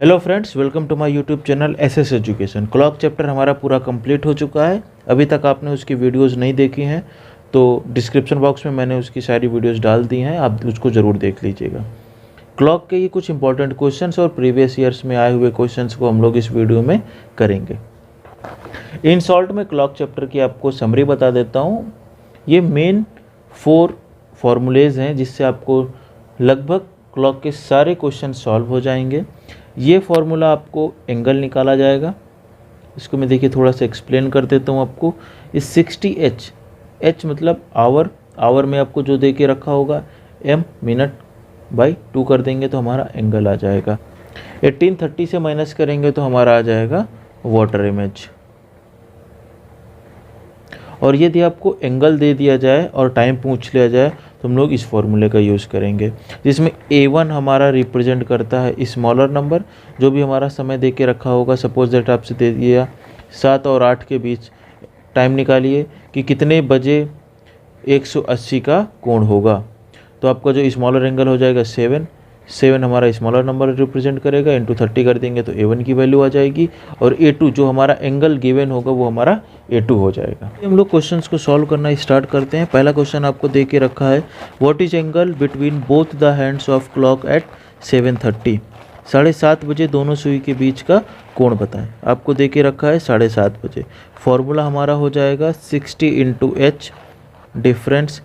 Hello friends, welcome to my YouTube channel SS education. Clock chapter हमारा पूरा complete हो चुका है। अभी तक आपने उसकी वीडियोस नहीं देखी हैं तो डिस्क्रिप्शन बॉक्स में मैंने उसकी सारी वीडियोस डाल दी हैं, आप उसको ज़रूर देख लीजिएगा। क्लॉक के ये कुछ इंपॉर्टेंट क्वेश्चंस और प्रीवियस ईयर्स में आए हुए क्वेश्चंस को हम लोग इस वीडियो में करेंगे। इन शॉर्ट में क्लॉक चैप्टर की आपको समरी बता देता हूँ। ये मेन 4 फॉर्मूलेज हैं जिससे आपको लगभग क्लॉक के सारे क्वेश्चन सॉल्व हो जाएंगे। ये फॉर्मूला आपको एंगल निकाला जाएगा। इसको मैं देखिए थोड़ा सा एक्सप्लेन कर देता हूँ आपको। इस 60H, H मतलब आवर, आवर में आपको जो दे के रखा होगा M मिनट बाई 2 कर देंगे तो हमारा एंगल आ जाएगा। 1830 से माइनस करेंगे तो हमारा आ जाएगा वाटर इमेज। और यदि आपको एंगल दे दिया जाए और टाइम पूछ लिया जाए तो हम लोग इस फॉर्मूले का यूज़ करेंगे, जिसमें A1 हमारा रिप्रेजेंट करता है स्मॉलर नंबर, जो भी हमारा समय दे के रखा होगा। सपोज दैट आपसे दे दिया 7 और 8 के बीच टाइम निकालिए कि कितने बजे 180 का कोण होगा, तो आपका जो स्मॉलर एंगल हो जाएगा 7 हमारा स्मॉलर नंबर रिप्रेजेंट करेगा, इंटू 30 कर देंगे तो A1 की वैल्यू आ जाएगी। और A2 जो हमारा एंगल गिवन होगा वो हमारा A2 हो जाएगा। हम लोग क्वेश्चंस को सॉल्व करना स्टार्ट करते हैं। पहला क्वेश्चन आपको दे के रखा है, what is angle between both the hands of clock at 7:30। 7:30 बजे दोनों सुई के बीच का कोण बताएं। आपको दे के रखा है 7:30 बजे। फॉर्मूला हमारा हो जाएगा 60 into H difference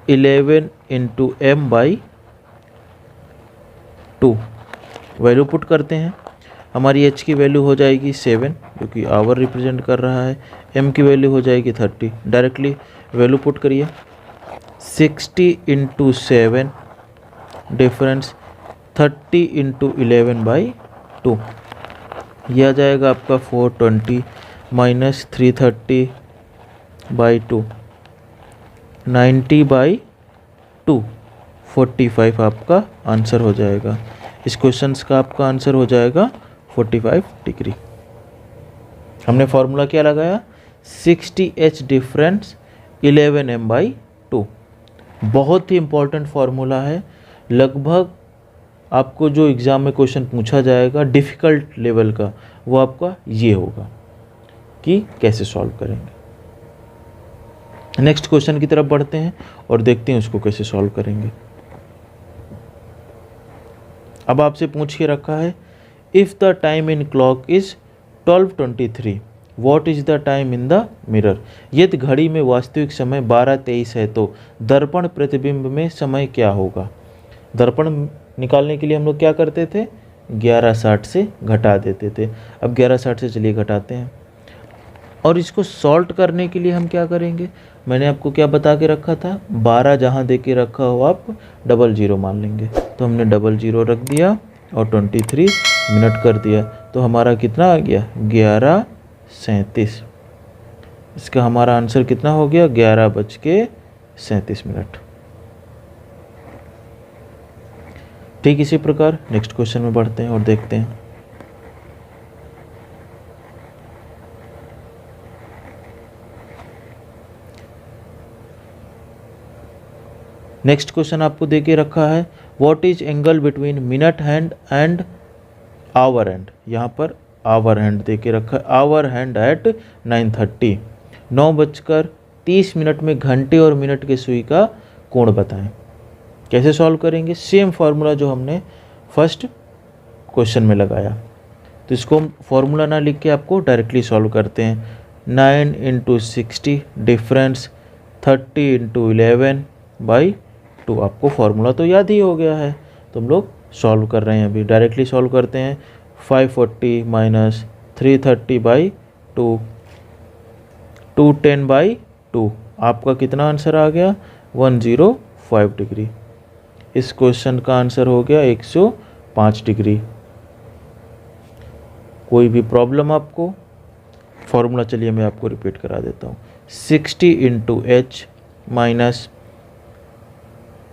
11 into M/2। Value put करते हैं। हमारी H की वैल्यू हो जाएगी 7 जो कि आवर रिप्रेजेंट कर रहा है। M की वैल्यू हो जाएगी 30। डायरेक्टली वैल्यू पुट करिए। 60 इंटू 7 डिफरेंस 30 इंटू 11/2। यह आ जाएगा आपका 420 माइनस 330/2 90/2 45 आपका आंसर हो जाएगा। इस क्वेश्चंस का आपका आंसर हो जाएगा 45 डिग्री। हमने फॉर्मूला क्या लगाया? 60H difference 11M/2। बहुत ही इंपॉर्टेंट फार्मूला है। लगभग आपको जो एग्ज़ाम में क्वेश्चन पूछा जाएगा डिफ़िकल्ट लेवल का, वो आपका ये होगा कि कैसे सॉल्व करेंगे। नेक्स्ट क्वेश्चन की तरफ बढ़ते हैं और देखते हैं उसको कैसे सॉल्व करेंगे। अब आपसे पूछ के रखा है, if the time in clock is 12:23 what is the time in the mirror. यदि घड़ी में वास्तविक समय 12:23 है तो दर्पण प्रतिबिंब में समय क्या होगा। दर्पण निकालने के लिए हम लोग क्या करते थे? 11:60 से घटा देते थे। अब 11:60 से चलिए घटाते हैं। और इसको सॉल्व करने के लिए हम क्या करेंगे? मैंने आपको क्या बता के रखा था? 12 जहाँ दे के रखा हो आप 00 मान लेंगे, तो हमने 00 रख दिया और 23 मिनट कर दिया, तो हमारा कितना आ गया? 11:37। इसका हमारा आंसर कितना हो गया? 11:37। ठीक इसी प्रकार नेक्स्ट क्वेश्चन में बढ़ते हैं और देखते हैं। नेक्स्ट क्वेश्चन आपको दे के रखा है, what is angle between minute hand and hour hand. यहाँ पर आवर हैंड दे के रखा है। आवर हैंड एट 9:30, 9:30 में घंटे और मिनट के सुई का कोण बताएं। कैसे सॉल्व करेंगे? सेम फार्मूला जो हमने फर्स्ट क्वेश्चन में लगाया, तो इसको हम फार्मूला ना लिख के आपको डायरेक्टली सॉल्व करते हैं। 9 इंटू 60 डिफरेंस 30 इंटू 11/2। आपको फार्मूला तो याद ही हो गया है, तो हम लोग सॉल्व कर रहे हैं। अभी डायरेक्टली सॉल्व करते हैं। 540 माइनस 330/2 210/2। आपका कितना आंसर आ गया? 105 डिग्री। इस क्वेश्चन का आंसर हो गया 105 डिग्री। कोई भी प्रॉब्लम आपको? फॉर्मूला चलिए मैं आपको रिपीट करा देता हूँ। 60 into H minus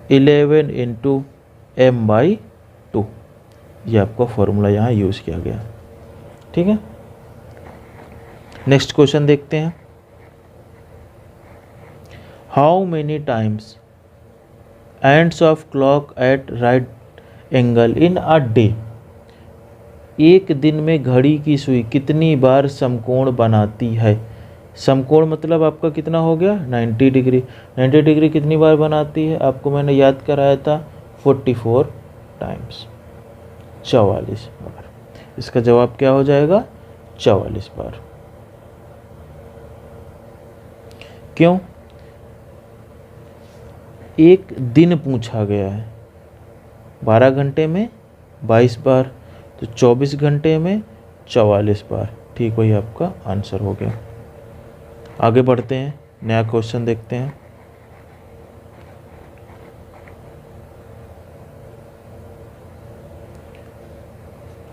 11 into M/2। ये आपका फॉर्मूला यहाँ यूज़ किया गया। ठीक है, नेक्स्ट क्वेश्चन देखते हैं। How many times ends of clock at right angle in a day। एक दिन में घड़ी की सुई कितनी बार समकोण बनाती है। समकोण मतलब आपका कितना हो गया 90 डिग्री। 90 डिग्री कितनी बार बनाती है, आपको मैंने याद कराया था 44 टाइम्स, 44 बार। इसका जवाब क्या हो जाएगा 44 बार। क्यों, एक दिन पूछा गया है, 12 घंटे में 22 बार, तो 24 घंटे में 44 बार। ठीक, वही आपका आंसर हो गया। आगे बढ़ते हैं, नया क्वेश्चन देखते हैं।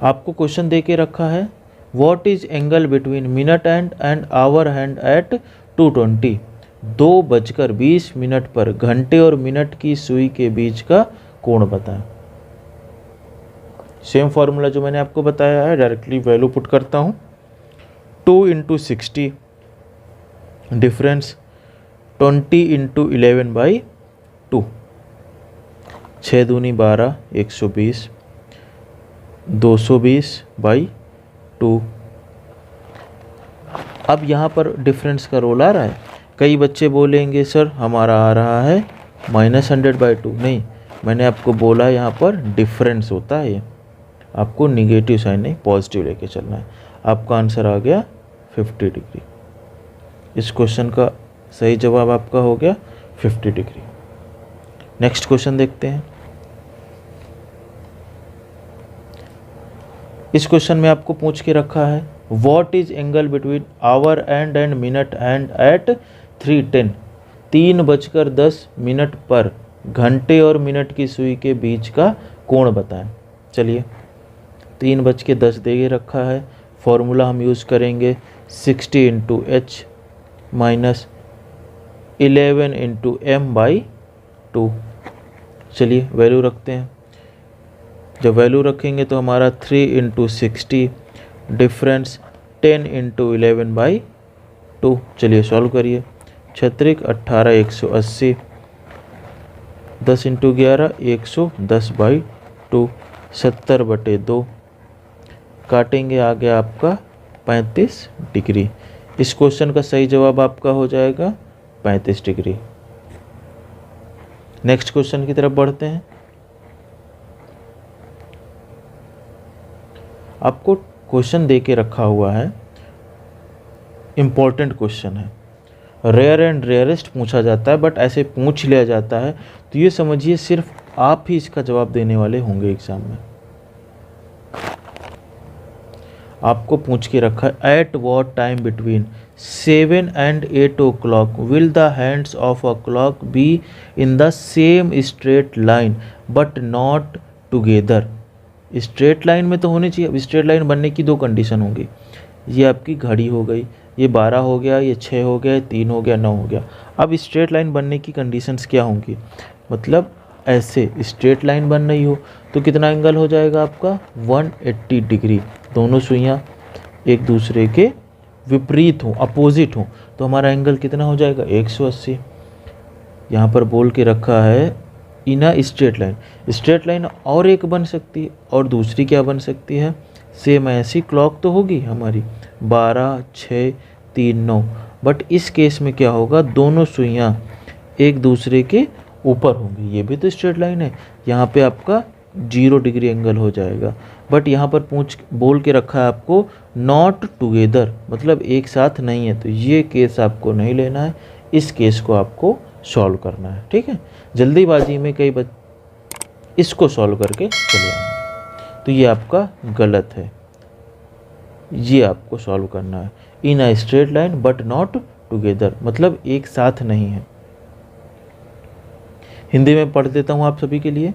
आपको क्वेश्चन दे के रखा है, what is angle between minute hand and hour hand at 2:20। 2:20 पर घंटे और मिनट की सुई के बीच का कोण बताएं। सेम फॉर्मूला जो मैंने आपको बताया है, डायरेक्टली वैल्यू पुट करता हूँ। 2 × 60 डिफरेंस 20 × 11/2, 6 दूनी 12, 120, 220/2। अब यहाँ पर डिफरेंस का रोल आ रहा है। कई बच्चे बोलेंगे सर हमारा आ रहा है -100/2। नहीं, मैंने आपको बोला यहाँ पर डिफरेंस होता है, आपको निगेटिव साइन नहीं पॉजिटिव लेके चलना है। आपका आंसर आ गया 50 डिग्री। इस क्वेश्चन का सही जवाब आपका हो गया 50 डिग्री। नेक्स्ट क्वेश्चन देखते हैं। इस क्वेश्चन में आपको पूछ के रखा है, what is angle between hour hand and minute hand at 3:10। 3:10 पर घंटे और मिनट की सुई के बीच का कोण बताएं। चलिए, 3:10 दे रखा है, फॉर्मूला हम यूज़ करेंगे 60 × h माइनस 11 × m/2। चलिए वैल्यू रखते हैं। जब वैल्यू रखेंगे तो हमारा 3 × 60 डिफरेंस 10 × 11/2। चलिए सॉल्व करिए। 36 18 180, 10 × 11 110/2, 70/2 काटेंगे, आ गया आपका 35 डिग्री। इस क्वेश्चन का सही जवाब आपका हो जाएगा 35 डिग्री। नेक्स्ट क्वेश्चन की तरफ बढ़ते हैं। आपको क्वेश्चन दे के रखा हुआ है, इम्पोर्टेंट क्वेश्चन है, रेयर एंड रेयरेस्ट पूछा जाता है, बट ऐसे पूछ लिया जाता है तो ये समझिए सिर्फ आप ही इसका जवाब देने वाले होंगे एग्जाम में। आपको पूछ के रखा है, at what time between 7 and 8 o'clock will the hands of a clock be in the same straight line but not together. Straight line में तो होनी चाहिए। अब स्ट्रेट लाइन बनने की 2 कंडीशन होंगी। ये आपकी घड़ी हो गई, ये 12 हो गया, ये 6 हो गया, 3 हो गया, 9 हो गया। अब स्ट्रेट लाइन बनने की कंडीशंस क्या होंगी, मतलब ऐसे स्ट्रेट लाइन बन रही हो तो कितना एंगल हो जाएगा आपका 180 डिग्री। दोनों सुइयाँ एक दूसरे के विपरीत हों, अपोजिट हों, तो हमारा एंगल कितना हो जाएगा 180। यहाँ पर बोल के रखा है in a straight line. Straight line और एक बन सकती है, और दूसरी क्या बन सकती है, सेम ऐसी क्लॉक तो होगी हमारी 12 6 3 9, बट इस केस में क्या होगा, दोनों सुइयाँ एक दूसरे के ऊपर होंगी। ये भी तो स्ट्रेट लाइन है, यहाँ पे आपका 0 डिग्री एंगल हो जाएगा। बट यहाँ पर बोल के रखा है आपको नॉट टुगेदर, मतलब एक साथ नहीं है, तो ये केस आपको नहीं लेना है, इस केस को आपको सॉल्व करना है। ठीक है, जल्दीबाजी में कई इसको सॉल्व करके चले आएंगे, तो ये आपका गलत है। ये आपको सॉल्व करना है, in a straight line but not together, मतलब एक साथ नहीं है। हिंदी में पढ़ देता हूँ आप सभी के लिए।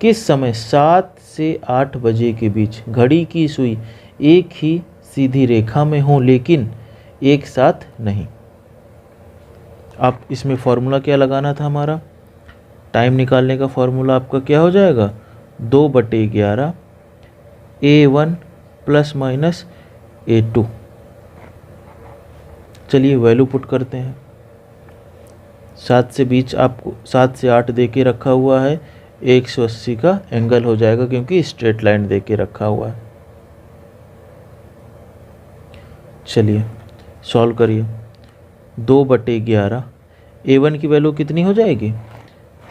किस समय 7 से 8 बजे के बीच घड़ी की सुई एक ही सीधी रेखा में हो लेकिन एक साथ नहीं। आप इसमें फॉर्मूला क्या लगाना था, हमारा टाइम निकालने का फॉर्मूला आपका क्या हो जाएगा 2/11 A1 ± A2। चलिए वैल्यू पुट करते हैं। 7 से बीच आपको 7 से 8 दे के रखा हुआ है, 180 का एंगल हो जाएगा क्योंकि स्ट्रेट लाइन दे के रखा हुआ है। चलिए सॉल्व करिए। 2/11, A1 की वैल्यू कितनी हो जाएगी?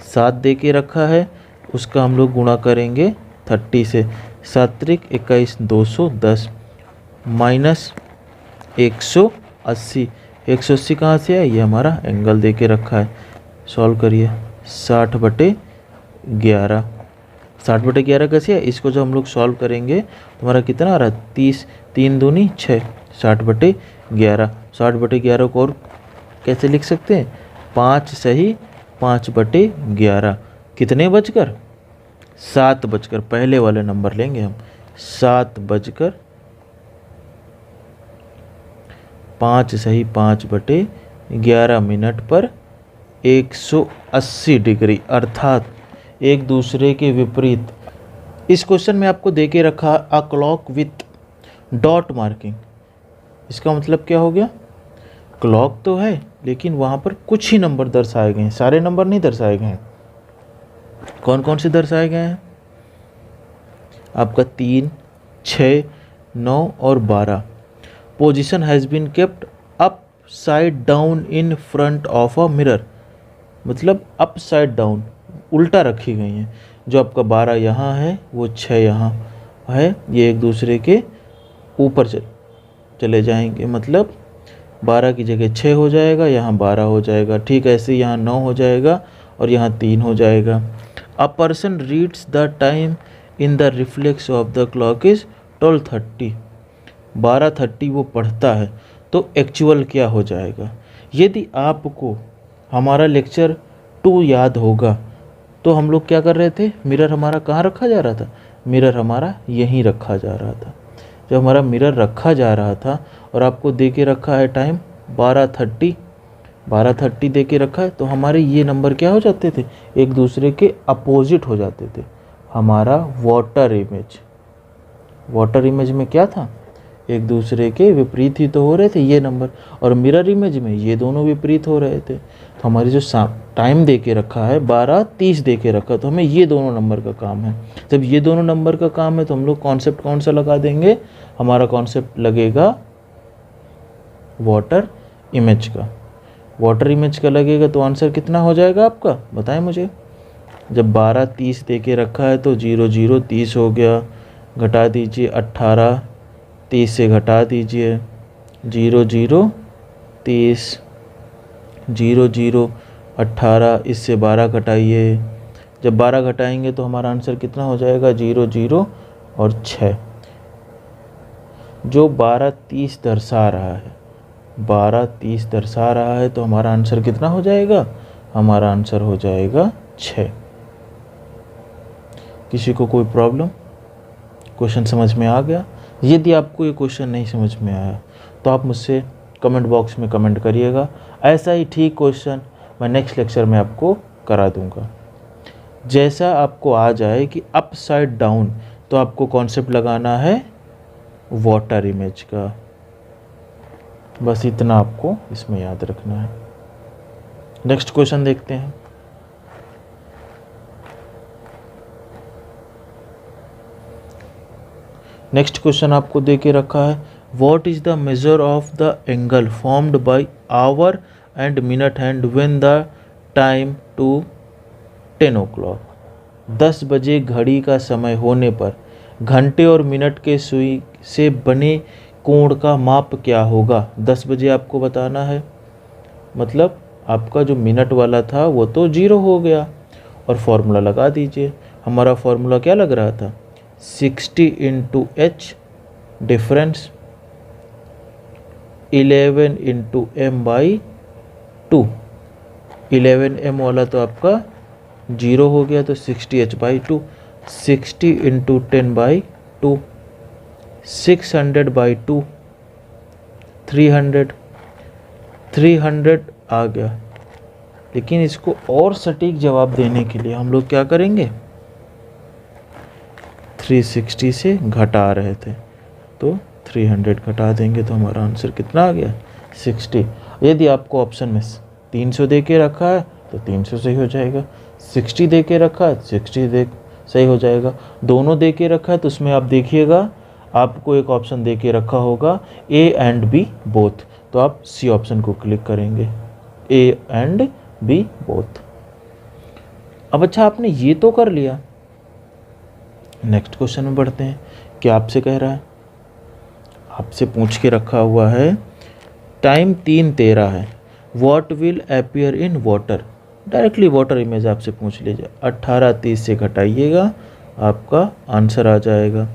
7 दे के रखा है, उसका हम लोग गुणा करेंगे 30 से। 7 त्रिक 21, 210 माइनस 180। 180 कहाँ से है? ये हमारा एंगल दे के रखा है। सॉल्व करिए। 60/11, 60/11 कैसे है? इसको जब हम लोग सॉल्व करेंगे तो हमारा कितना आ रहा है? 30, 3 दूनी 6, 60/11। 60/11 को और कैसे लिख सकते हैं? 5 सही 5/11। कितने बजकर? 7 बजकर, पहले वाले नंबर लेंगे हम। 7 बजकर 5 सही 5/11 मिनट पर 180 डिग्री, अर्थात एक दूसरे के विपरीत। इस क्वेश्चन में आपको दे के रखा a clock with dot marking. इसका मतलब क्या हो गया? क्लॉक तो है लेकिन वहाँ पर कुछ ही नंबर दर्शाए गए हैं, सारे नंबर नहीं दर्शाए गए हैं। कौन कौन से दर्शाए गए हैं? आपका 3, 6, 9 और 12। Position has been kept upside down in front of a mirror, मतलब अप साइड डाउन, उल्टा रखी गई हैं। जो आपका 12 यहाँ है वो 6 यहाँ है, ये एक दूसरे के ऊपर चले जाएंगे, मतलब 12 की जगह 6 हो जाएगा, यहाँ 12 हो जाएगा। ठीक ऐसे यहाँ 9 हो जाएगा और यहाँ 3 हो जाएगा। A person reads the time in the reflex of the clock is 12:30, 12:30 वो पढ़ता है, तो एक्चुअल क्या हो जाएगा? यदि आपको हमारा लेक्चर 2 याद होगा तो हम लोग क्या कर रहे थे? मिरर हमारा कहाँ रखा जा रहा था? मिरर हमारा यहीं रखा जा रहा था। जब हमारा मिरर रखा जा रहा था और आपको दे के रखा है टाइम 12:30, 12:30 दे के रखा है, तो हमारे ये नंबर क्या हो जाते थे? एक दूसरे के अपोजिट हो जाते थे। हमारा वाटर इमेज में क्या था? एक दूसरे के विपरीत ही तो हो रहे थे ये नंबर, और मिरर इमेज में ये दोनों विपरीत हो रहे थे। तो हमारी जो टाइम दे के रखा है 12:30 दे के रखा, तो हमें ये दोनों नंबर का काम है। जब ये दोनों नंबर का काम है तो हम लोग कॉन्सेप्ट कौन सा लगा देंगे? हमारा कॉन्सेप्ट लगेगा वाटर इमेज का। वाटर इमेज का लगेगा तो आंसर कितना हो जाएगा आपका? बताएं मुझे। जब 12:30 दे के रखा है तो 0 0 30 हो गया, घटा दीजिए 18, 30 से घटा दीजिए 0 0 30, 0 0 18, इससे 12 घटाइए। जब 12 घटाएंगे तो हमारा आंसर कितना हो जाएगा? 0 0 और 6। जो 12:30 दर्शा रहा है, 12:30 दर्शा रहा है, तो हमारा आंसर कितना हो जाएगा? हमारा आंसर हो जाएगा 6। किसी को कोई प्रॉब्लम? क्वेश्चन समझ में आ गया? यदि आपको ये क्वेश्चन नहीं समझ में आया तो आप मुझसे कमेंट बॉक्स में कमेंट करिएगा। ऐसा ही ठीक क्वेश्चन मैं नेक्स्ट लेक्चर में आपको करा दूंगा। जैसा आपको आ जाए कि अप साइड डाउन, तो आपको कॉन्सेप्ट लगाना है वाटर इमेज का। बस इतना आपको इसमें याद रखना है। नेक्स्ट क्वेश्चन देखते हैं। नेक्स्ट क्वेश्चन आपको दे के रखा है, what is the measure of the angle formed by hour and minute hand when the time to 10 o'clock। 10 बजे घड़ी का समय होने पर घंटे और मिनट के सुई से बने कोण का माप क्या होगा? 10 बजे आपको बताना है, मतलब आपका जो मिनट वाला था वो तो 0 हो गया, और फॉर्मूला लगा दीजिए। हमारा फॉर्मूला क्या लग रहा था? 60 × h डिफरेंस 11 × m/2। 11m वाला तो आपका 0 हो गया, तो 60h/2। 60 × 10/2, 600/2, 300 आ गया। लेकिन इसको और सटीक जवाब देने के लिए हम लोग क्या करेंगे? 360 से घटा रहे थे तो 300 घटा देंगे, तो हमारा आंसर कितना आ गया? 60। यदि आपको ऑप्शन में 300 दे के रखा है तो 300 सही हो जाएगा, 60 दे के रखा है 60 सही हो जाएगा। दोनों दे के रखा है तो उसमें आप देखिएगा आपको एक ऑप्शन दे के रखा होगा ए एंड बी बोथ, तो आप सी ऑप्शन को क्लिक करेंगे, ए एंड बी बोथ। अब अच्छा आपने ये तो कर लिया, नेक्स्ट क्वेश्चन में बढ़ते हैं। क्या आपसे कह रहा है, आपसे पूछ के रखा हुआ है टाइम 3:13 है, what will appear in water. Directly water image आपसे पूछ लीजिए, 18:30 से घटाइएगा, आपका आंसर आ जाएगा।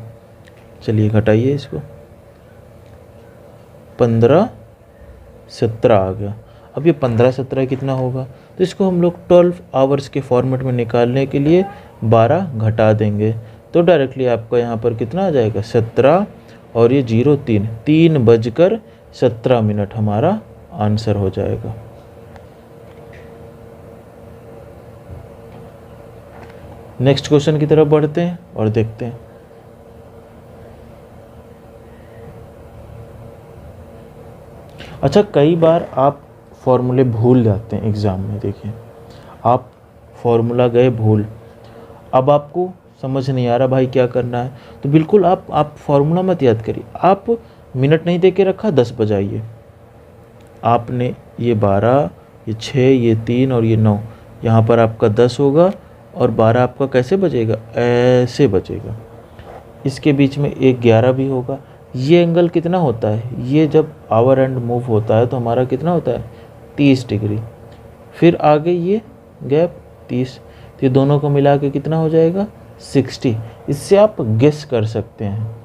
चलिए घटाइए इसको, 15:17 आ गया। अब ये 15:17 कितना होगा, तो इसको हम लोग 12 आवर्स के फॉर्मेट में निकालने के लिए 12 घटा देंगे, तो डायरेक्टली आपका यहाँ पर कितना आ जाएगा 17 और ये 03, 3:17 हमारा आंसर हो जाएगा। नेक्स्ट क्वेश्चन की तरफ बढ़ते हैं और देखते हैं। अच्छा कई बार आप फॉर्मूले भूल जाते हैं एग्ज़ाम में। देखिए आप फॉर्मूला गए भूल, अब आपको समझ नहीं आ रहा भाई क्या करना है, तो बिल्कुल आप फॉर्मूला मत याद करिए, आप मिनट नहीं दे के रखा 10 बजाइए। आपने ये 12, ये 6, ये 3 और ये 9, यहाँ पर आपका 10 होगा और 12 आपका कैसे बजेगा, ऐसे बजेगा। इसके बीच में एक 11 भी होगा। ये एंगल कितना होता है, ये जब आवर एंड मूव होता है तो हमारा कितना होता है 30 डिग्री। फिर आगे ये गैप 30, तो ये दोनों को मिला के कितना हो जाएगा 60। इससे आप गेस कर सकते हैं,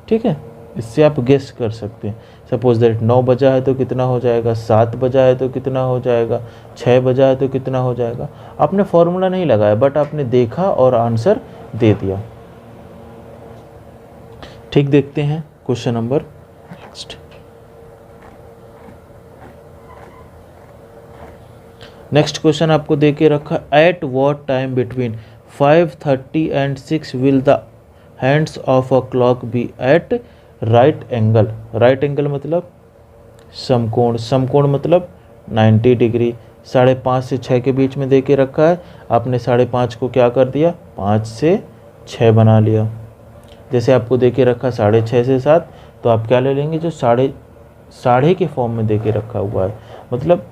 ठीक है, इससे आप गेस कर सकते हैं। सपोज दैट 9 बजा है तो कितना हो जाएगा, 7 बजा है तो कितना हो जाएगा, 6 बजा है तो कितना हो जाएगा। आपने फॉर्मूला नहीं लगाया बट आपने देखा और आंसर दे दिया। ठीक, देखते हैं question number next. Next question आपको दे के रखा, at what time between 5:30 and 6 will the hands of a clock be at right angle. Right angle मतलब समकोण, समकोण मतलब 90 डिग्री। 5:30 से 6 के बीच में दे के रखा है, आपने 5:30 को क्या कर दिया 5 से 6 बना लिया। जैसे आपको दे के रखा 6:30 से 7, तो आप क्या ले लेंगे जो साढ़े के फॉर्म में दे के रखा हुआ है, मतलब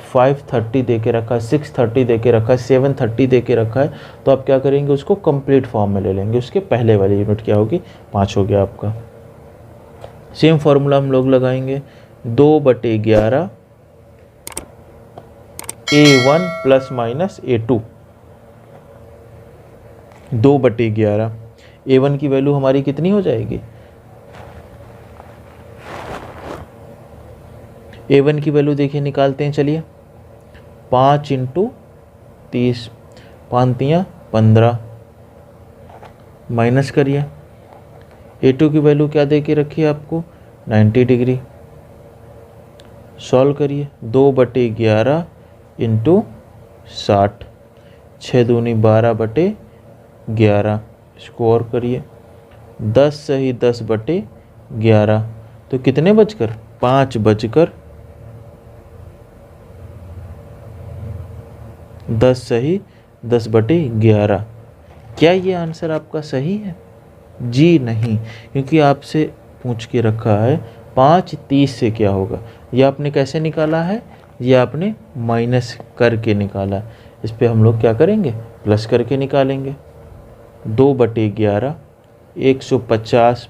5:30 दे के रखा है, 6:30 दे के रखा है, 7:30 दे के रखा है, तो आप क्या करेंगे उसको कंप्लीट फॉर्म में ले लेंगे। उसके पहले वाली यूनिट क्या होगी 5 हो गया आपका। सेम फॉर्मूला हम लोग लगाएंगे, 2/11 A1 plus minus A2। 2/11 A1 की वैल्यू हमारी कितनी हो जाएगी, A1 की वैल्यू देखिए निकालते हैं। चलिए 5 × 30, 5×3 15, माइनस करिए। A2 की वैल्यू क्या दे के रखी है आपको 90 डिग्री। सॉल्व करिए, 2/11 × 60, 6 दूनी 12/11, इसको और करिए, 10 सही 10/11, तो कितने बजकर 5 बजकर 10 सही 10/11। क्या ये आंसर आपका सही है? जी नहीं, क्योंकि आपसे पूछ के रखा है 5:30 से क्या होगा। ये आपने कैसे निकाला है, ये आपने माइनस करके निकाला। इस पे हम लोग क्या करेंगे प्लस करके निकालेंगे। 2/11 150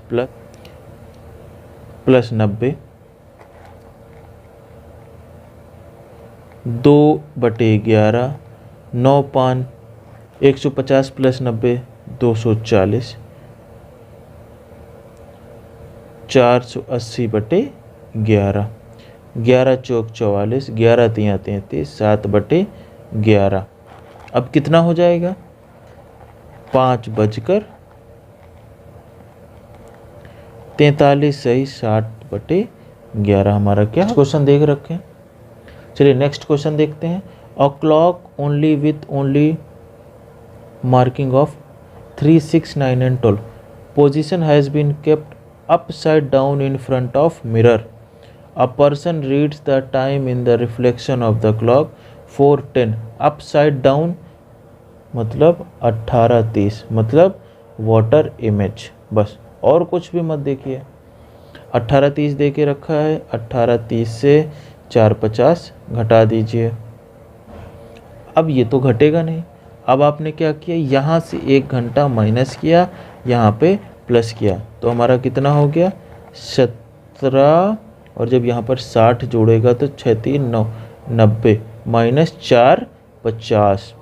प्लस 90, 2/11 9×5 150 प्लस 90 240, 480/11, 11×4 44, 11×3 33, 7/11। अब कितना हो जाएगा 5 बजकर 43 सही 60/11 हमारा क्या क्वेश्चन देख रखे हैं। चलिए नेक्स्ट क्वेश्चन देखते हैं। A clock only with only marking of 3, 6, 9 and 12 position has been kept upside down in front of mirror. A person reads the time in the reflection of the clock 4:10. upside down मतलब 18:30 मतलब water image, बस और कुछ भी मत देखिए। 1830 दे के रखा है, 1830 से 450 घटा दीजिए। अब ये तो घटेगा नहीं। अब आपने क्या किया, यहाँ से 1 घंटा माइनस किया, यहाँ पे प्लस किया, तो हमारा कितना हो गया 17, और जब यहाँ पर 60 जोड़ेगा तो 6 3 9 90 माइनस 4 50,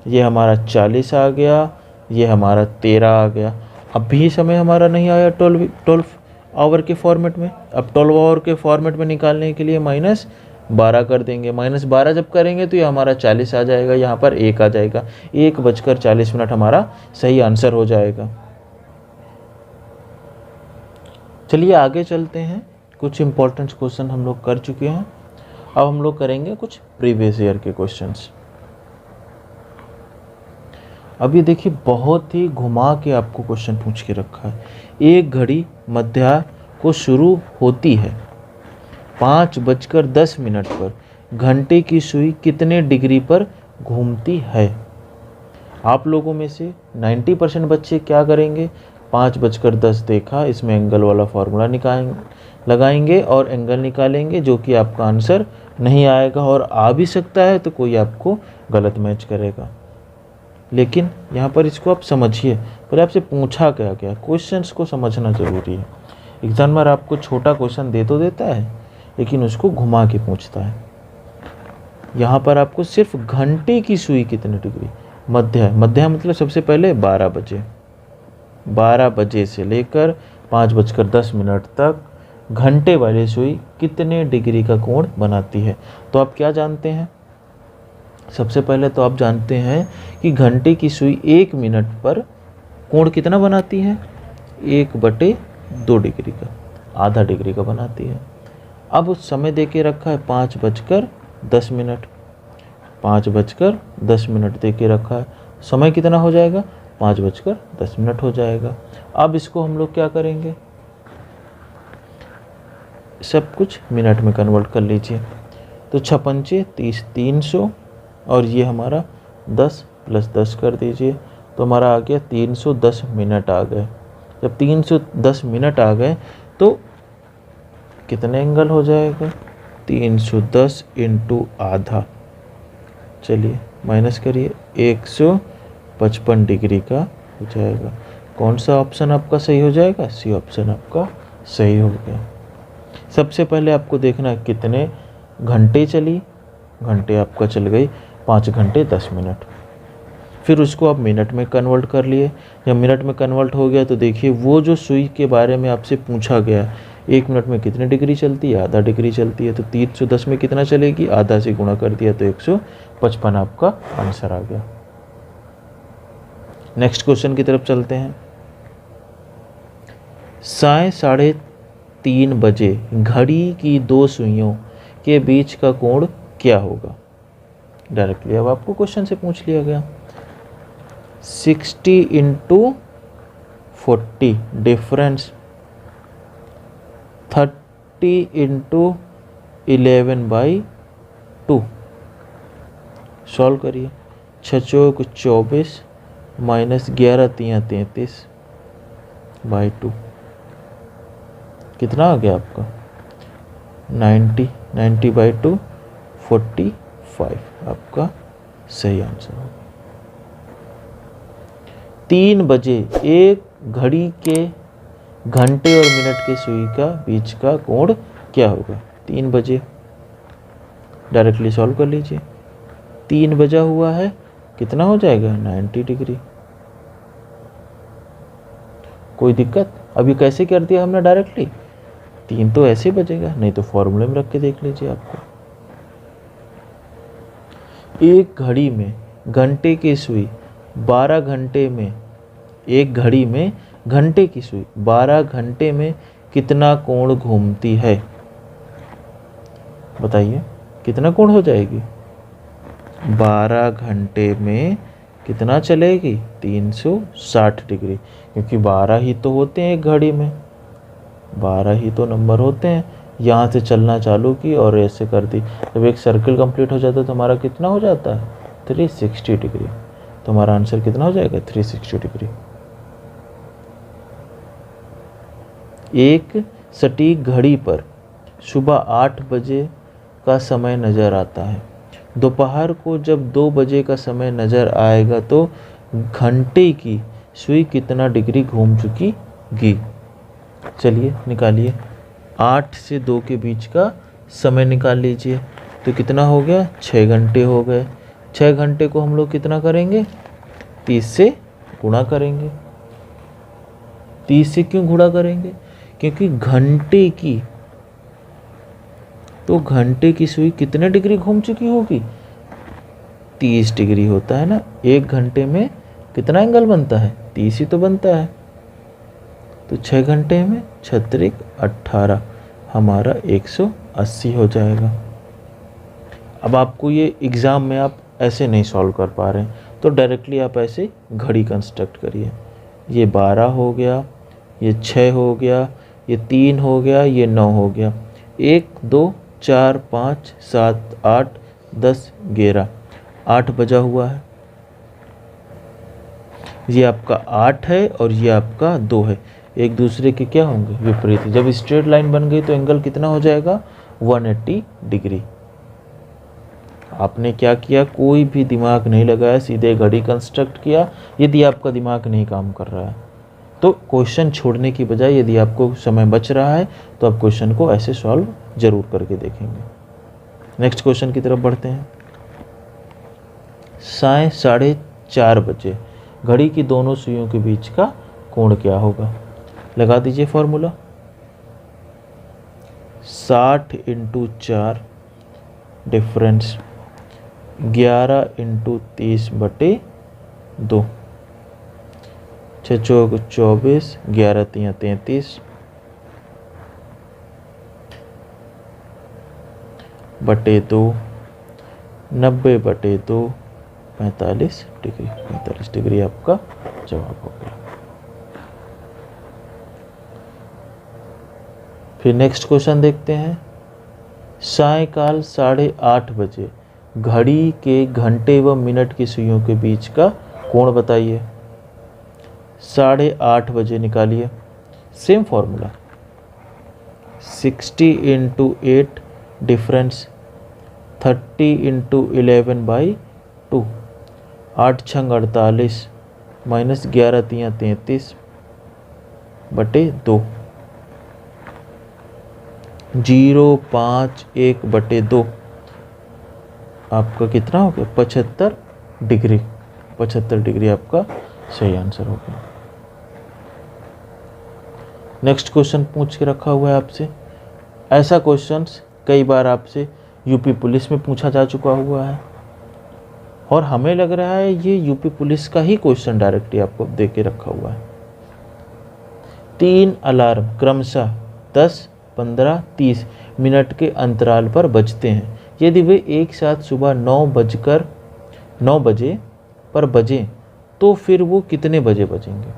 ये हमारा 40 आ गया, ये हमारा 13 आ गया। अब भी समय हमारा नहीं आया 12 आवर के फॉर्मेट में। अब 12 आवर के फॉर्मेट में निकालने के लिए -12 कर देंगे। -12 जब करेंगे तो ये हमारा 40 आ जाएगा, यहाँ पर 1 आ जाएगा, 1:40 हमारा सही आंसर हो जाएगा। चलिए आगे चलते हैं। कुछ इंपॉर्टेंट क्वेश्चन हम लोग कर चुके हैं, अब हम लोग करेंगे कुछ प्रीवियस ईयर के क्वेश्चंस। अभी देखिए बहुत ही घुमा के आपको क्वेश्चन पूछ के रखा है। एक घड़ी मध्याह्न को शुरू होती है 5:10 पर, घंटे की सुई कितने डिग्री पर घूमती है? आप लोगों में से 90% बच्चे क्या करेंगे, 5:10 देखा, इसमें एंगल वाला फॉर्मूला लगाएंगे और एंगल निकालेंगे, जो कि आपका आंसर नहीं आएगा, और आ भी सकता है तो कोई आपको गलत मैच करेगा। लेकिन यहाँ पर इसको आप समझिए, पहले आपसे पूछा क्या गया, क्वेश्चंस को समझना ज़रूरी है। एग्जामिनर आपको छोटा क्वेश्चन दे तो देता है, लेकिन उसको घुमा के पूछता है। यहाँ पर आपको सिर्फ घंटे की सुई कितने डिग्री, मध्याह्न मतलब सबसे पहले 12 बजे, 12 बजे से लेकर 5:10 तक घंटे वाली सुई कितने डिग्री का कोण बनाती है। तो आप क्या जानते हैं, सबसे पहले तो आप जानते हैं कि घंटे की सुई 1 मिनट पर कोण कितना बनाती है, 1/2 डिग्री का, आधा डिग्री का बनाती है। अब उस समय दे के रखा है 5:10, 5:10 दे के रखा है, समय कितना हो जाएगा 5:10 हो जाएगा। अब इसको हम लोग क्या करेंगे, सब कुछ मिनट में कन्वर्ट कर लीजिए। तो 6×5 30, 300, और ये हमारा 10 + 10 कर दीजिए, तो हमारा आ गया 310 मिनट आ गए। जब 310 मिनट आ गए तो कितने एंगल हो जाएगा, 310 × आधा, चलिए माइनस करिए, 155 डिग्री का हो जाएगा। कौन सा ऑप्शन आपका सही हो जाएगा, सी ऑप्शन आपका सही हो गया। सबसे पहले आपको देखना है कितने घंटे चली, घंटे आपका चल गई 5 घंटे 10 मिनट। फिर उसको आप मिनट में कन्वर्ट कर लिए। जब मिनट में कन्वर्ट हो गया तो देखिए वो जो सुई के बारे में आपसे पूछा गया, 1 मिनट में कितने डिग्री चलती है, आधा डिग्री चलती है, तो 310 में कितना चलेगी, आधा से गुणा कर दिया तो 155 आपका आंसर आ गया। नेक्स्ट क्वेश्चन की तरफ चलते हैं। 3:30 बजे घड़ी की 2 सुइयों के बीच का कोण क्या होगा? डायरेक्टली अब आपको क्वेश्चन से पूछ लिया गया। 60 × 40 डिफरेंस 30 × 11/2, सॉल्व करिए। 6 चौक 24 -11 × 33/2, कितना आ गया आपका 90/2 45 आपका सही आंसर होगा। 3 बजे एक घड़ी के घंटे और मिनट के सुई का बीच का कोण क्या होगा? 3 बजे, डायरेक्टली सॉल्व कर लीजिए। 3 बजा हुआ है, कितना हो जाएगा 90 डिग्री। कोई दिक्कत? अभी कैसे कर दिया हमने डायरेक्टली, 3 तो ऐसे बजेगा, नहीं तो फॉर्मूले में रख के देख लीजिए। आपको एक घड़ी में घंटे की सुई 12 घंटे में, एक घड़ी में घंटे की सुई 12 घंटे में कितना कोण घूमती है? बताइए कितना कोण हो जाएगी? 12 घंटे में कितना चलेगी? 360 डिग्री, क्योंकि 12 ही तो होते हैं एक घड़ी में, 12 ही तो नंबर होते हैं। यहाँ से चलना चालू की और ऐसे कर दी, जब एक सर्कल कंप्लीट हो जाता है तो हमारा कितना हो जाता है 360 डिग्री। तो हमारा आंसर कितना हो जाएगा 360 डिग्री। एक सटीक घड़ी पर सुबह 8 बजे का समय नज़र आता है। दोपहर को जब 2 बजे का समय नज़र आएगा तो घंटे की सुई कितना डिग्री घूम चुकी गी। चलिए निकालिए, 8 से 2 के बीच का समय निकाल लीजिए। तो कितना हो गया, 6 घंटे हो गए। 6 घंटे को हम लोग कितना करेंगे, 30 से गुणा करेंगे। 30 से क्यों गुणा करेंगे, क्योंकि घंटे की, तो घंटे की सुई कितने डिग्री घूम चुकी होगी, 30 डिग्री होता है ना। 1 घंटे में कितना एंगल बनता है, 30 ही तो बनता है। तो 6 घंटे में 6 18 हमारा 180 हो जाएगा। अब आपको ये एग्ज़ाम में आप ऐसे नहीं सॉल्व कर पा रहे हैं तो डायरेक्टली आप ऐसे घड़ी कंस्ट्रक्ट करिए। ये 12 हो गया, ये 6 हो गया, ये 3 हो गया, ये 9 हो गया। 1 2 4 5 7 8 10 11, 8 बजा हुआ है। ये आपका 8 है और ये आपका 2 है, एक दूसरे के क्या होंगे, विपरीत। जब स्ट्रेट लाइन बन गई तो एंगल कितना हो जाएगा, 180 डिग्री। आपने क्या किया, कोई भी दिमाग नहीं लगाया, सीधे घड़ी कंस्ट्रक्ट किया। यदि आपका दिमाग नहीं काम कर रहा है तो क्वेश्चन छोड़ने की बजाय, यदि आपको समय बच रहा है तो आप क्वेश्चन को ऐसे सॉल्व जरूर करके देखेंगे। नेक्स्ट क्वेश्चन की तरफ बढ़ते हैं। साय 4:30 बजे घड़ी की दोनों सुइयों के बीच का कोण क्या होगा। लगा दीजिए फॉर्मूला, 60 × 4 डिफरेंस 11 × 30/2, 6 चौक 24, 11 तियाँ 33 बटे 2, 90/2, 45 डिग्री। 45 डिग्री आपका जवाब हो गया। फिर नेक्स्ट क्वेश्चन देखते हैं। सायंकाल 8:30 बजे घड़ी के घंटे व मिनट की सुइयों के बीच का कोण बताइए। 8:30 बजे निकालिए, सेम फॉर्मूला, 60 × 8 डिफरेंस 30 × 11/2, 8 छंग 48 माइनस 11 तियाँ 33 बटे 2, 0.51/2 आपका कितना हो गया, 75 डिग्री। 75 डिग्री आपका सही आंसर हो गया। नेक्स्ट क्वेश्चन पूछ के रखा हुआ है आपसे। ऐसा क्वेश्चंस कई बार आपसे यूपी पुलिस में पूछा जा चुका हुआ है और हमें लग रहा है ये यूपी पुलिस का ही क्वेश्चन डायरेक्टली आपको दे के रखा हुआ है। 3 अलार्म क्रमशः 10, 15, 30 मिनट के अंतराल पर बजते हैं। यदि वे एक साथ सुबह 9 बजे पर बजें तो फिर वो कितने बजे बजेंगे।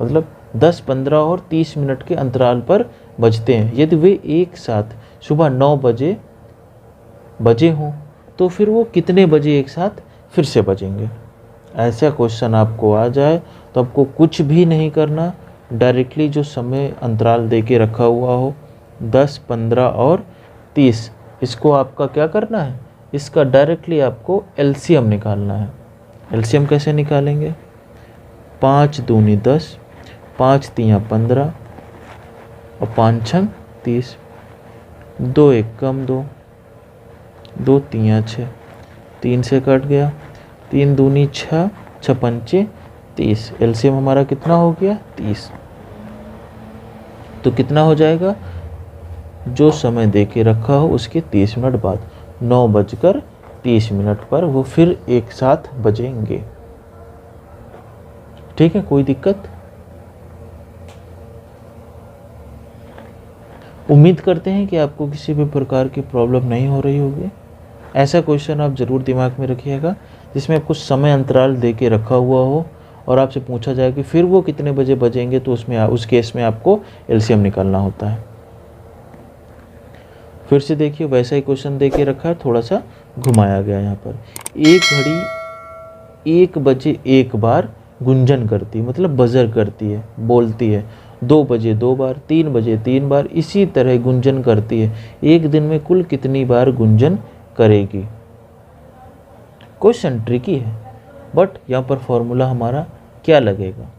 मतलब 10, 15 और 30 मिनट के अंतराल पर बजते हैं। यदि वे एक साथ सुबह 9 बजे बजे हों तो फिर वो कितने बजे एक साथ फिर से बजेंगे। ऐसा क्वेश्चन आपको आ जाए तो आपको कुछ भी नहीं करना, डायरेक्टली जो समय अंतराल दे के रखा हुआ हो 10, 15 और 30, इसको आपका क्या करना है, इसका डायरेक्टली आपको एलसीएम निकालना है। एलसीएम कैसे निकालेंगे, 5 दूनी 10, 5 तियाँ 15 और 5 छंग 30, 2 एक कम 2, 2 तियाँ 6, 3 से कट गया, 3 दूनी 6, 6 पंचे 30। एलसीएम हमारा कितना हो गया, 30। तो कितना हो जाएगा, जो समय दे के रखा हो उसके 30 मिनट बाद 9:30 पर वो फिर एक साथ बजेंगे। ठीक है, कोई दिक्कत। उम्मीद करते हैं कि आपको किसी भी प्रकार की प्रॉब्लम नहीं हो रही होगी। ऐसा क्वेश्चन आप ज़रूर दिमाग में रखिएगा जिसमें आपको समय अंतराल दे के रखा हुआ हो और आपसे पूछा जाए कि फिर वो कितने बजे बजेंगे, तो उसमें उस केस में आपको एलसीएम निकालना होता है। फिर से देखिए, वैसा ही क्वेश्चन दे के रखा है, थोड़ा सा घुमाया गया यहाँ पर। एक घड़ी 1 बजे एक बार गुंजन करती है, मतलब बजर करती है, बोलती है। 2 बजे 2 बार, 3 बजे 3 बार, इसी तरह गुंजन करती है। एक दिन में कुल कितनी बार गुंजन करेगी? क्वेश्चन ट्रिकी है, बट यहाँ पर फॉर्मूला हमारा क्या लगेगा?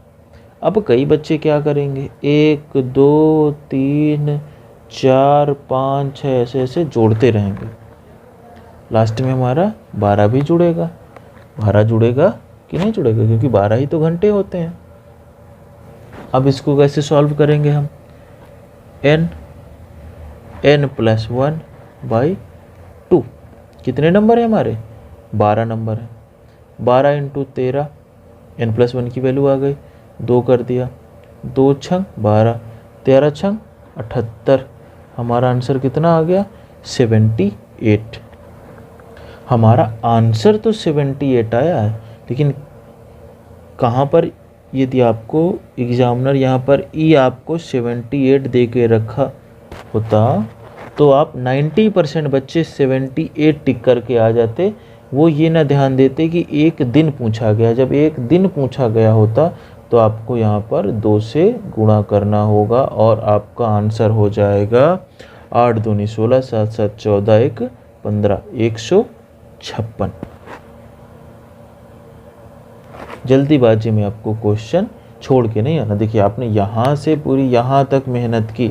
अब कई बच्चे क्या करेंगे, 1 2 3 4 5 6 ऐसे ऐसे जोड़ते रहेंगे। लास्ट में हमारा 12 भी जुड़ेगा। 12 जुड़ेगा कि नहीं जुड़ेगा, क्योंकि 12 ही तो घंटे होते हैं। अब इसको कैसे सॉल्व करेंगे हम? n + 1/2 कितने नंबर है हमारे? 12 नंबर है। 12 × 13, n + 1 की वैल्यू आ गई, 2 कर दिया, 2 छंग 12, 13 छंग 78। हमारा आंसर कितना आ गया? 78। हमारा आंसर तो 78 आया है, लेकिन कहाँ पर, यदि आपको एग्जामिनर यहाँ पर आपको 78 दे के रखा होता तो आप 90% बच्चे 78 टिक करके आ जाते। वो ये ना ध्यान देते कि एक दिन पूछा गया। जब एक दिन पूछा गया होता तो आपको यहाँ पर 2 से गुणा करना होगा और आपका आंसर हो जाएगा 8 दूनी 16, 7 7 14, 1 15, 156। जल्दीबाजी में आपको क्वेश्चन छोड़ के नहीं आना। देखिए आपने यहाँ से पूरी यहाँ तक मेहनत की,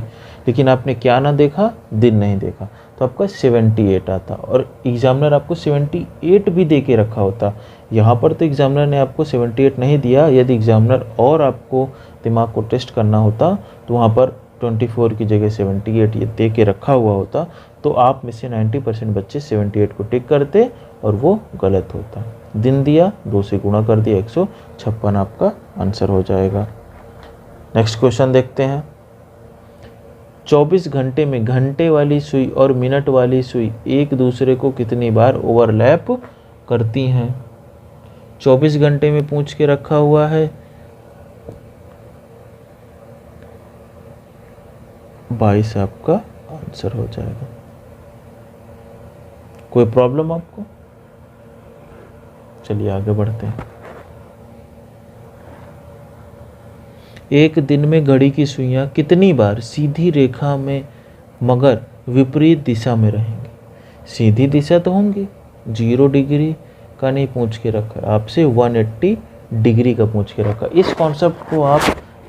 लेकिन आपने क्या ना देखा, दिन नहीं देखा, तो आपका 78 आता। और एग्जामिनर आपको 78 भी दे के रखा होता। यहाँ पर तो एग्जामिनर ने आपको 78 नहीं दिया। यदि एग्जामिनर और आपको दिमाग को टेस्ट करना होता तो वहाँ पर 24 की जगह 78 ये दे के रखा हुआ होता, तो आप में से 90% बच्चे 78 को टिक करते और वो गलत होता। दिन दिया, 2 से गुणा कर दिया, 156 आपका आंसर हो जाएगा। नेक्स्ट क्वेश्चन देखते हैं। 24 घंटे में घंटे वाली सुई और मिनट वाली सुई एक दूसरे को कितनी बार ओवरलैप करती हैं? 24 घंटे में पूछ के रखा हुआ है, 22 आपका आंसर हो जाएगा। कोई प्रॉब्लम आपको? चलिए आगे बढ़ते हैं। एक दिन में घड़ी की सुइयां कितनी बार सीधी रेखा में मगर विपरीत दिशा में रहेंगी? सीधी दिशा तो होंगी, 0 डिग्री का नहीं पूछ के रखा, आपसे 180 डिग्री का पूछ के रखा। इस कॉन्सेप्ट को आप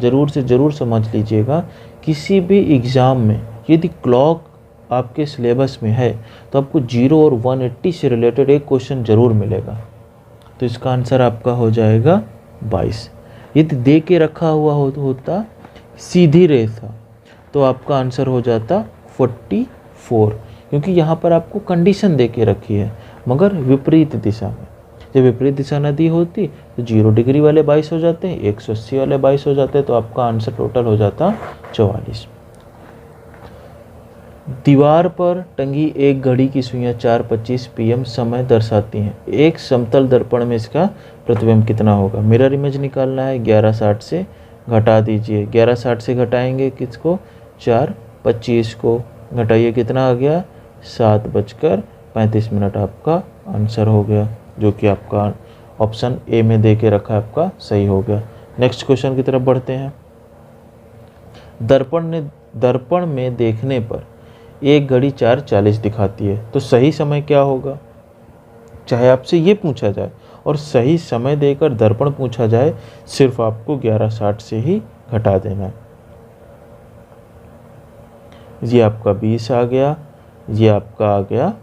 ज़रूर से ज़रूर समझ लीजिएगा। किसी भी एग्ज़ाम में यदि क्लॉक आपके सिलेबस में है तो आपको 0 और 180 से रिलेटेड एक क्वेश्चन ज़रूर मिलेगा। तो इसका आंसर आपका हो जाएगा 22। यदि दे के रखा हुआ होता सीधी रेखा तो आपका आंसर हो जाता 44, क्योंकि यहाँ पर आपको कंडीशन दे के रखी है मगर विपरीत दिशा में। जब विपरीत दिशा नदी होती तो 0 डिग्री वाले 22 हो जाते हैं, 180 वाले 22 हो जाते हैं, तो आपका आंसर टोटल हो जाता 44। दीवार पर टंगी एक घड़ी की सुइयां 4:25 PM समय दर्शाती हैं। एक समतल दर्पण में इसका प्रतिबिंब कितना होगा? मिरर इमेज निकालना है। 1160 से घटा दीजिए। 1160 से घटाएंगे किसको? 4:25 को। घटाइए, कितना आ गया? 7:35 आपका आंसर हो गया, जो कि आपका ऑप्शन ए में दे के रखा है, आपका सही हो गया। नेक्स्ट क्वेश्चन की तरफ बढ़ते हैं। दर्पण में देखने पर एक घड़ी 4:40 दिखाती है, तो सही समय क्या होगा? चाहे आपसे ये पूछा जाए और सही समय देकर दर्पण पूछा जाए, सिर्फ आपको 1160 से ही घटा देना है। ये आपका 20 आ गया, ये आपका आ गया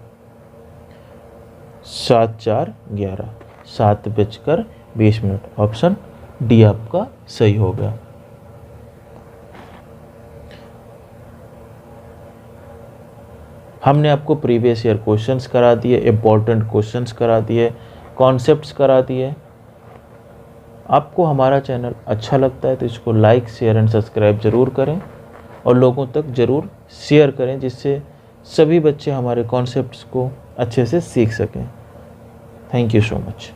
7 4 11, 7:20। ऑप्शन डी आपका सही हो गया। हमने आपको प्रीवियस ईयर क्वेश्चंस करा दिए, इम्पोर्टेंट क्वेश्चंस करा दिए, कॉन्सेप्ट्स करा दिए। आपको हमारा चैनल अच्छा लगता है तो इसको लाइक, शेयर एंड सब्सक्राइब ज़रूर करें और लोगों तक ज़रूर शेयर करें, जिससे सभी बच्चे हमारे कॉन्सेप्ट्स को अच्छे से सीख सकें। Thank you so much.